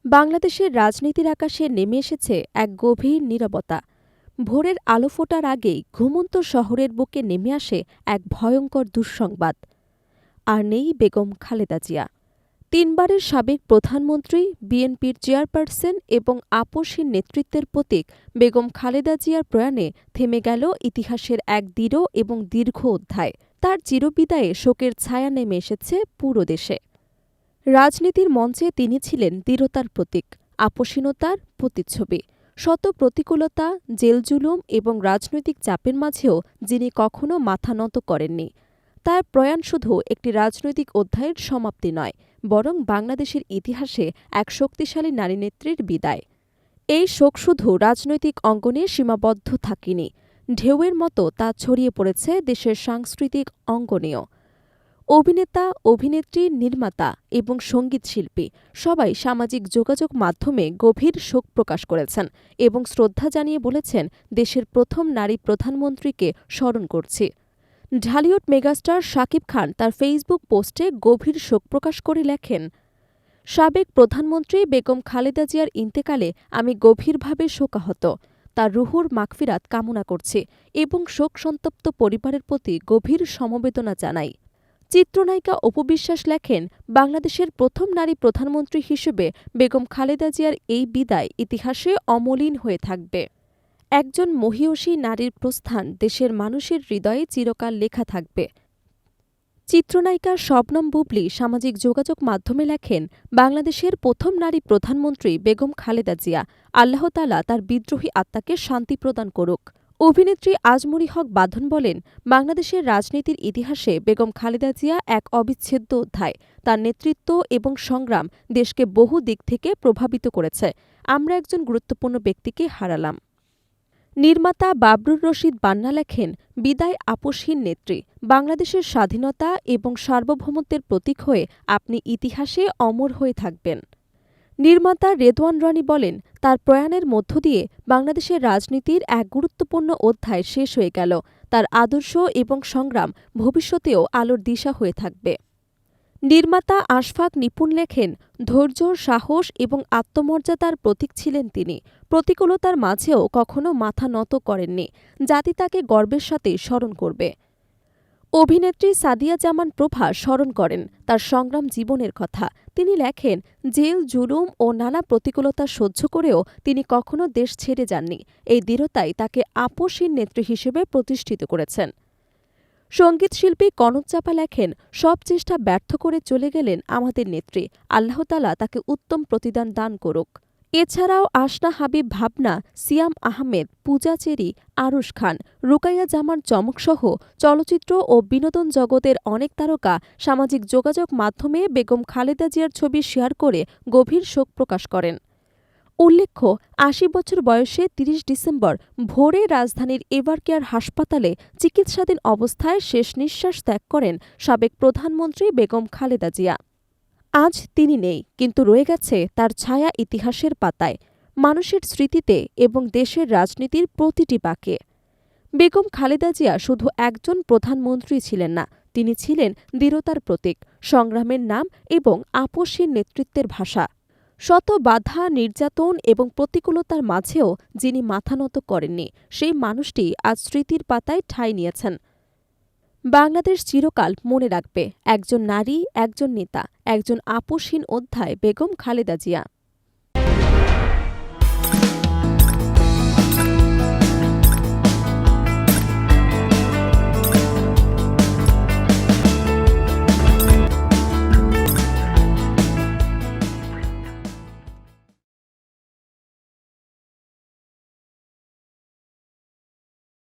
বাংলাদেশের রাজনীতির আকাশে নেমে এসেছে এক গভীর নীরবতা। ভোরের আলো ফোটার আগেই ঘুমন্ত শহরের বুকে নেমে আসে এক ভয়ঙ্কর দুঃসংবাদ। আর নেই বেগম খালেদা জিয়া। তিনবারের সাবেক প্রধানমন্ত্রী, বিএনপির চেয়ারপারসন এবং আপসহীন নেতৃত্বের প্রতীক বেগম খালেদা জিয়ার প্রয়াণে থেমে গেল ইতিহাসের এক দৃঢ় এবং দীর্ঘ অধ্যায়। তার চিরবিদায়ে শোকের ছায়া নেমে এসেছে পুরো দেশে। রাজনীতির মঞ্চে তিনি ছিলেন দৃঢ়তার প্রতীক, আপসীনতার প্রতিচ্ছবি। শত প্রতিকূলতা, জেল-জুলুম এবং রাজনৈতিক চাপের মাঝেও যিনি কখনো মাথা নত করেননি। তার প্রয়াণ শুধু একটি রাজনৈতিক অধ্যায়ের সমাপ্তি নয়, বরং বাংলাদেশের ইতিহাসে এক শক্তিশালী নারীনেত্রীর বিদায়। এই শোক শুধু রাজনৈতিক অঙ্গনে সীমাবদ্ধ থাকেনি, ঢেউয়ের মতো তা ছড়িয়ে পড়েছে দেশের সাংস্কৃতিক অঙ্গনেও। অভিনেতা, অভিনেত্রী, নির্মাতা এবং সঙ্গীতশিল্পী সবাই সামাজিক যোগাযোগ মাধ্যমে গভীর শোক প্রকাশ করেছেন এবং শ্রদ্ধা জানিয়ে বলেছেন, দেশের প্রথম নারী প্রধানমন্ত্রীকে স্মরণ করছি। ঢালিউড মেগাস্টার শাকিব খান তার ফেসবুক পোস্টে গভীর শোক প্রকাশ করে লেখেন, সাবেক প্রধানমন্ত্রী বেগম খালেদা জিয়ার ইন্তেকালে আমি গভীরভাবে শোকাহত। তার রুহুর মাগফিরাত কামনা করছি এবং শোক সন্তপ্ত পরিবারের প্রতি গভীর সমবেদনা জানাই। চিত্রনায়িকা অপু বিশ্বাস লেখেন, বাংলাদেশের প্রথম নারী প্রধানমন্ত্রী হিসেবে বেগম খালেদা জিয়ার এই বিদায় ইতিহাসে অমলিন হয়ে থাকবে। একজন মহীয়সী নারীর প্রস্থান দেশের মানুষের হৃদয়ে চিরকাল লেখা থাকবে। চিত্রনায়িকা শবনম বুবলী সামাজিক যোগাযোগ মাধ্যমে লেখেন, বাংলাদেশের প্রথম নারী প্রধানমন্ত্রী বেগম খালেদা জিয়া, আল্লাহ তাআলা তার বিদ্রোহী আত্মাকে শান্তি প্রদান করুক। অভিনেত্রী আজমরি হক বাঁধন বলেন, বাংলাদেশের রাজনীতির ইতিহাসে বেগম খালেদা জিয়া এক অবিচ্ছেদ্য অধ্যায়। তার নেতৃত্ব এবং সংগ্রাম দেশকে বহু দিক থেকে প্রভাবিত করেছে। আমরা একজন গুরুত্বপূর্ণ ব্যক্তিকে হারালাম। নির্মাতা বাবরুর রশিদ বান্না লেখেন, বিদায় আপসহীন নেত্রী, বাংলাদেশের স্বাধীনতা এবং সার্বভৌমত্বের প্রতীক হয়ে আপনি ইতিহাসে অমর হয়ে থাকবেন। নির্মাতা রেদওয়ান রনি বলেন, তার প্রয়াণের মধ্য দিয়ে বাংলাদেশের রাজনীতির এক গুরুত্বপূর্ণ অধ্যায় শেষ হয়ে গেল। তার আদর্শ এবং সংগ্রাম ভবিষ্যতেও আলোর দিশা হয়ে থাকবে। নির্মাতা আশফাক নিপুণ লেখেন, ধৈর্য, সাহস এবং আত্মমর্যাদার প্রতীক ছিলেন তিনি। প্রতিকূলতার মাঝেও কখনো মাথা নত করেননি। জাতি তাকে গর্বের সাথে স্মরণ করবে। অভিনেত্রী সাদিয়া জামান প্রভা স্মরণ করেন তার সংগ্রাম জীবনের কথা। তিনি লেখেন, জেল, জুলুম ও নানা প্রতিকূলতা সহ্য করেও তিনি কখনো দেশ ছেড়ে যাননি। এই দৃঢ়তাই তাকে আপসহীন নেত্রী হিসেবে প্রতিষ্ঠিত করেছেন। সঙ্গীতশিল্পী কনক চাপা লেখেন, সব চেষ্টা ব্যর্থ করে চলে গেলেন আমাদের নেত্রী, আল্লাহ তাআলা তাকে উত্তম প্রতিদান দান করুক। এছাড়াও আশনা হাবিব ভাবনা, সিয়াম আহমেদ, পূজা চেরি, আরুশ খান, রুকাইয়া জামান চমকসহ চলচ্চিত্র ও বিনোদন জগতের অনেক তারকা সামাজিক যোগাযোগ মাধ্যমে বেগম খালেদা জিয়ার ছবি শেয়ার করে গভীর শোক প্রকাশ করেন। উল্লেখ্য, ৮০ বছর বয়সে ৩০ ডিসেম্বর ভোরে রাজধানীর এভারকেয়ার হাসপাতালে চিকিৎসাধীন অবস্থায় শেষ নিঃশ্বাস ত্যাগ করেন সাবেক প্রধানমন্ত্রী বেগম খালেদা জিয়া। আজ তিনি নেই, কিন্তু রয়ে গেছে তার ছায়া ইতিহাসের পাতায়, মানুষের স্মৃতিতে এবং দেশের রাজনীতির প্রতিটি বাঁকে। বেগম খালেদা জিয়া শুধু একজন প্রধানমন্ত্রী ছিলেন না, তিনি ছিলেন দৃঢ়তার প্রতীক, সংগ্রামের নাম এবং আপসহীন নেতৃত্বের ভাষা। শত বাধা, নির্যাতন এবং প্রতিকূলতার মাঝেও যিনি মাথা নত করেননি, সেই মানুষটি আজ স্মৃতির পাতায় ঠাঁই নিয়েছেন। বাংলাদেশ চিরকাল মনে রাখবে একজন নারী, একজন নেতা, একজন আপসহীন অধ্যায় বেগম খালেদা জিয়া।